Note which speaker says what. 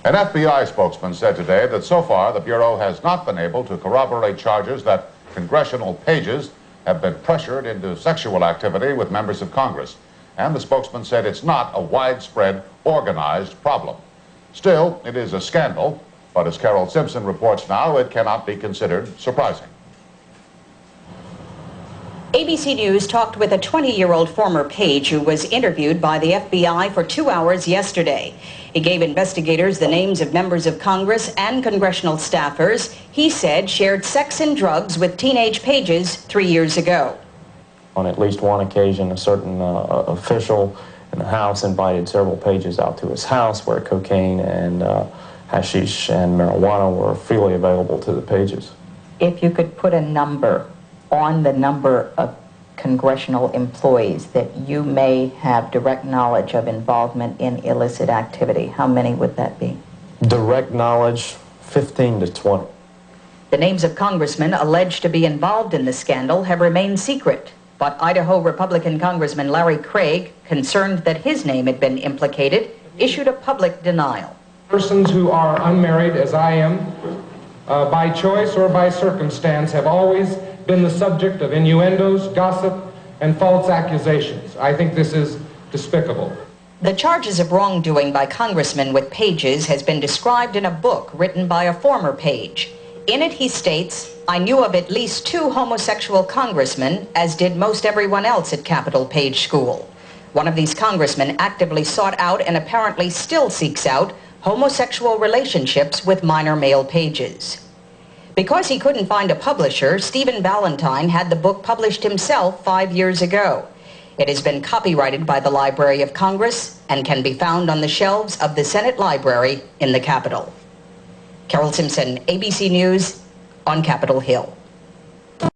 Speaker 1: An FBI spokesman said today that so far the Bureau has not been able to corroborate charges that congressional pages have been pressured into sexual activity with members of Congress. And the spokesman said it's not a widespread, organized problem. Still, it is a scandal, but as Carol Simpson reports now, it cannot be considered surprising.
Speaker 2: ABC News talked with a 20-year-old former page who was interviewed by the FBI for 2 hours yesterday. He gave investigators the names of members of Congress and congressional staffers he said shared sex and drugs with teenage pages 3 years ago.
Speaker 3: On at least one occasion, a certain official in the House invited several pages out to his house where cocaine and hashish and marijuana were freely available to the pages.
Speaker 4: If you could put a number on the number of congressional employees that you may have direct knowledge of involvement in illicit activity, how many would that be?
Speaker 3: Direct knowledge, 15 to 20.
Speaker 2: The names of congressmen alleged to be involved in the scandal have remained secret, but Idaho Republican Congressman Larry Craig, concerned that his name had been implicated, issued a public denial.
Speaker 5: Persons who are unmarried, as I am, by choice or by circumstance, have always been the subject of innuendos, gossip, and false accusations. I think this is despicable.
Speaker 2: The charges of wrongdoing by congressmen with pages has been described in a book written by a former page. In it he states, "I knew of at least 2 homosexual congressmen, as did most everyone else at Capitol Page School. One of these congressmen actively sought out and apparently still seeks out homosexual relationships with minor male pages." Because he couldn't find a publisher, Stephen Valentine had the book published himself 5 years ago. It has been copyrighted by the Library of Congress and can be found on the shelves of the Senate Library in the Capitol. Carol Simpson, ABC News on Capitol Hill.